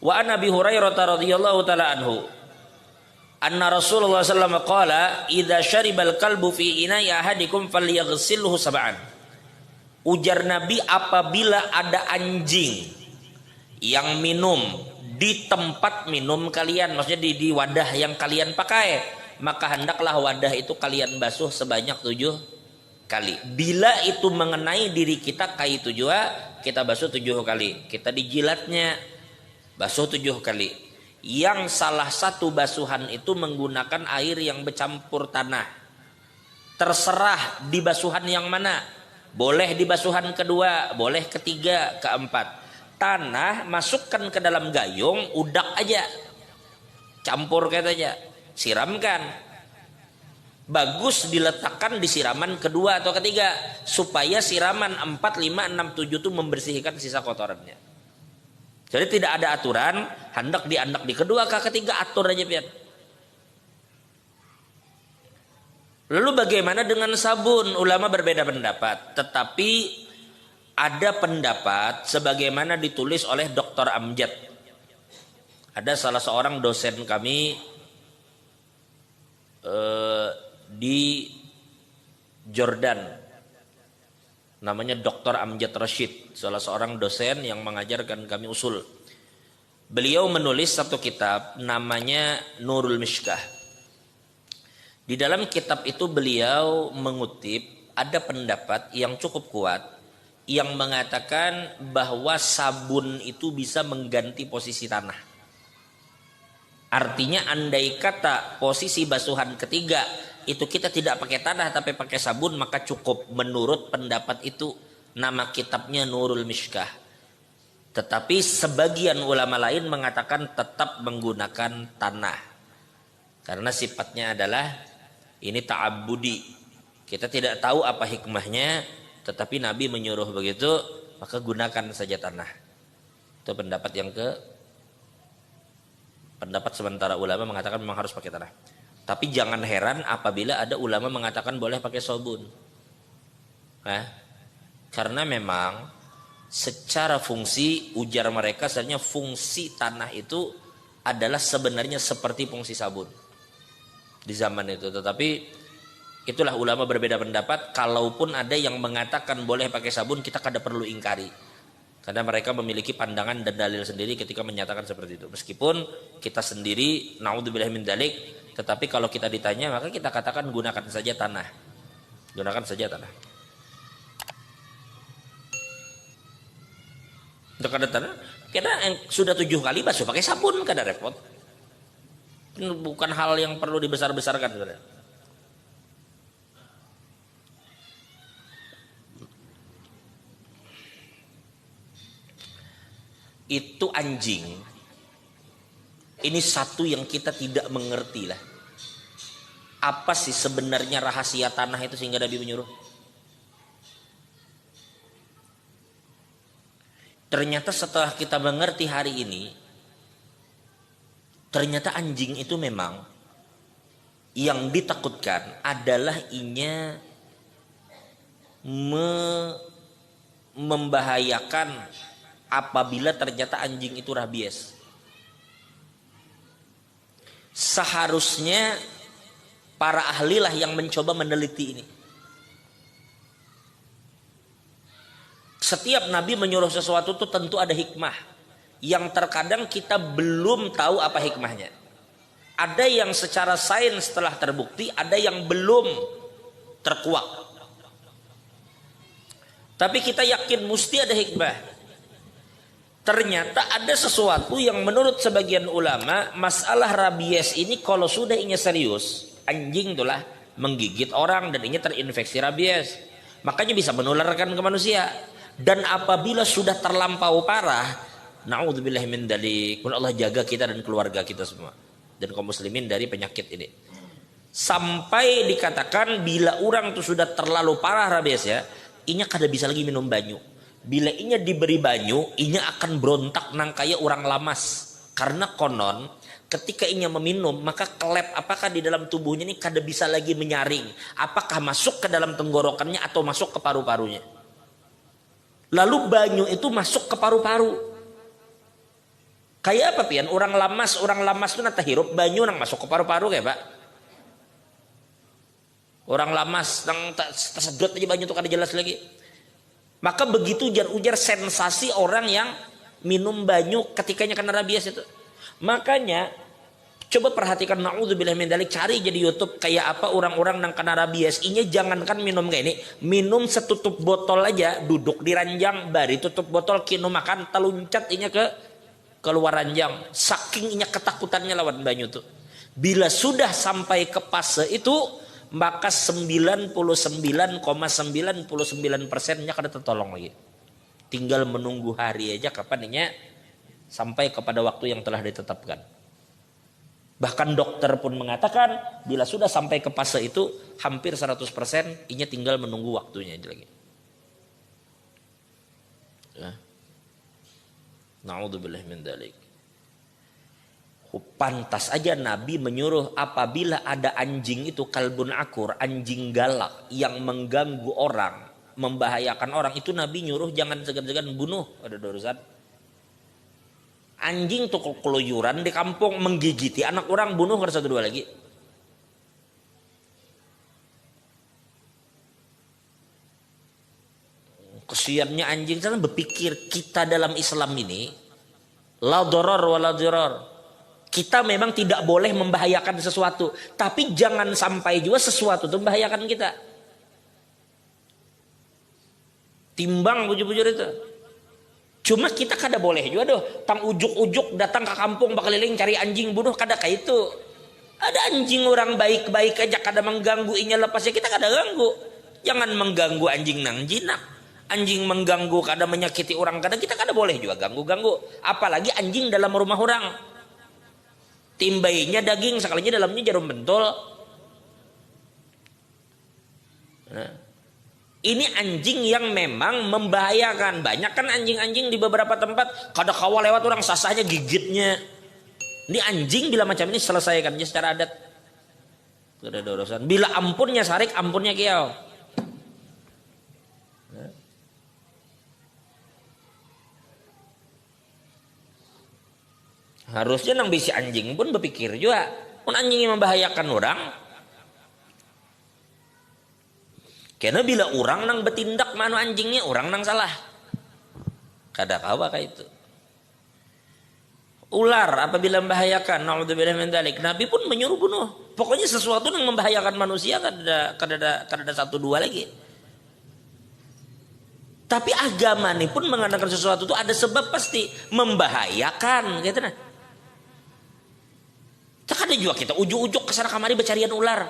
Wa an Abi Hurairah radhiyallahu taala anhu anna Rasulullah sallallahu alaihi wasallam qala idza syaribal kalbu fi ina'i ahadikum falyaghsilhu sab'an. Ujar Nabi, apabila ada anjing yang minum di tempat minum kalian, maksudnya di wadah yang kalian pakai, maka hendaklah wadah itu kalian basuh sebanyak 7 kali. Bila itu mengenai diri kita kaitu juga, kita basuh 7 kali. Kita dijilatnya basuh 7 kali. Yang salah satu basuhan itu menggunakan air yang bercampur tanah. Terserah di basuhan yang mana. Boleh di basuhan kedua, boleh ketiga, keempat. Tanah masukkan ke dalam gayung, udak aja. Campur kayak aja. Siramkan. Bagus diletakkan di siraman kedua atau ketiga. Supaya siraman 4, 5, 6, 7 itu membersihkan sisa kotorannya. Jadi tidak ada aturan, hendak di kedua kah ketiga, atur aja pian. Lalu bagaimana dengan sabun? Ulama berbeda pendapat, tetapi ada pendapat sebagaimana ditulis oleh Dr. Amjad. Ada salah seorang dosen kami di Jordan, namanya Dr. Amjad Rashid, salah seorang dosen yang mengajarkan kami usul. Beliau menulis satu kitab namanya Nurul Mishkah. Di dalam kitab itu beliau mengutip ada pendapat yang cukup kuat yang mengatakan bahwa sabun itu bisa mengganti posisi tanah. Artinya andai kata posisi basuhan ketiga itu kita tidak pakai tanah tapi pakai sabun, maka cukup. Menurut pendapat itu, nama kitabnya Nurul Mishkah. Tetapi sebagian ulama lain mengatakan tetap menggunakan tanah. Karena sifatnya adalah ini ta'abbudi. Kita tidak tahu apa hikmahnya, tetapi Nabi menyuruh begitu, maka gunakan saja tanah. Itu pendapat yang pendapat sementara ulama mengatakan memang harus pakai tanah. Tapi jangan heran apabila ada ulama mengatakan boleh pakai sabun. Karena memang secara fungsi, ujar mereka sebenarnya fungsi tanah itu adalah sebenarnya seperti fungsi sabun di zaman itu. Tetapi itulah ulama berbeda pendapat. Kalaupun ada yang mengatakan boleh pakai sabun, kita kada perlu ingkari, karena mereka memiliki pandangan dan dalil sendiri ketika menyatakan seperti itu. Meskipun kita sendiri naudzubillah min dzalik, tetapi kalau kita ditanya maka kita katakan gunakan saja tanah. Gunakan saja tanah. Untuk ada tanah, kita sudah 7 kali basuh pakai sabun, kada repot. Bukan hal yang perlu dibesar-besarkan sebenarnya. Itu anjing. Ini satu yang kita tidak mengerti lah. Apa sih sebenarnya rahasia tanah itu sehingga Nabi menyuruh? Ternyata setelah kita mengerti hari ini, ternyata anjing itu memang yang ditakutkan adalah inya membahayakan apabila ternyata anjing itu rabies. Seharusnya para ahlilah yang mencoba meneliti ini. Setiap Nabi menyuruh sesuatu itu tentu ada hikmah yang terkadang kita belum tahu apa hikmahnya. Ada yang secara sains telah terbukti, ada yang belum terkuak. Tapi kita yakin mesti ada hikmah. Ternyata ada sesuatu yang menurut sebagian ulama, masalah rabies ini kalau sudah ini serius, anjing itulah menggigit orang dan ini terinfeksi rabies, makanya bisa menularkan ke manusia. Dan apabila sudah terlampau parah, na'udzubillah min dzalik, Allah jaga kita dan keluarga kita semua dan kaum muslimin dari penyakit ini. Sampai dikatakan bila orang itu sudah terlalu parah rabies ya, inya kada bisa lagi minum banyu. Bila inya diberi banyu, inya akan berontak nang kaya orang lamas. Karena konon ketika inya meminum, maka kelep apakah di dalam tubuhnya ini kada bisa lagi menyaring, apakah masuk ke dalam tenggorokannya atau masuk ke paru-parunya. Lalu banyu itu masuk ke paru-paru. Kayak apa pian? Orang lamas itu nata hirup banyu nang masuk ke paru-paru kayak Pak. Orang lamas nang tersedot aja banyu tuh kada jelas lagi. Maka begitu ujar sensasi orang yang minum banyu ketikanya kena rabies itu. Makanya coba perhatikan, naudzubillah min dzalik, cari jadi YouTube kayak apa orang-orang nang kena rabies. Inya jangankan minum kayak ini, minum setutup botol aja, duduk di ranjang, bari tutup botol kino makan teluncat inya ke keluar ranjang. Saking inya ketakutannya lawan banyu tuh. Bila sudah sampai ke fase itu, maka 99,99%-nya kada tertolong lagi. Tinggal menunggu hari aja kapan inya sampai kepada waktu yang telah ditetapkan. Bahkan dokter pun mengatakan bila sudah sampai ke fase itu hampir 100% inya tinggal menunggu waktunya aja lagi. Ya. Na'udzubillah min dzalik. Pantas aja Nabi menyuruh apabila ada anjing itu kalbun akur, anjing galak yang mengganggu orang, membahayakan orang, itu Nabi nyuruh jangan segan-segan bunuh, ada urusan. Anjing tuh keluyuran di kampung menggigiti anak orang, bunuh kada satu dua lagi. Kesiannya anjing, saya berpikir kita dalam Islam ini la doror wala diror. Kita memang tidak boleh membahayakan sesuatu, tapi jangan sampai juga sesuatu itu membahayakan kita. Timbang bujur-bujur itu. Cuma kita kada boleh juga doh tang ujuk-ujuk datang ke kampung bakaliling cari anjing bunuh, kada kayak itu. Ada anjing orang baik-baik aja kada mengganggu inya lepasnya kita kada ganggu. Jangan mengganggu anjing nang jinak. Anjing mengganggu kada menyakiti orang kada kita kada boleh juga ganggu-ganggu. Apalagi anjing dalam rumah orang. Timbainya daging sekalinya dalamnya jarum bentol. Nah, ini anjing yang memang membahayakan. Banyak kan anjing-anjing di beberapa tempat kada kawa lewat orang sasahnya gigitnya. Ini anjing bila macam ini selesaikannya secara adat. Tidak ada urusan. Bila ampunnya sarik, ampunnya kiau. Nah. Harusnya nang bisi anjing pun berpikir juga. Pun anjing yang membahayakan orang. Karena bila orang nang bertindak manu anjingnya, orang nang salah. Kada kawa kayak itu. Ular apabila membahayakan, naudzubillah min dzalik, Nabi pun menyuruh bunuh. Pokoknya sesuatu yang membahayakan manusia kada ada satu dua lagi. Tapi agama ini pun mengatakan sesuatu itu ada sebab pasti membahayakan, gitu nah. Tak ada juga kita ujuk-ujuk kesana kamari bercarian ular.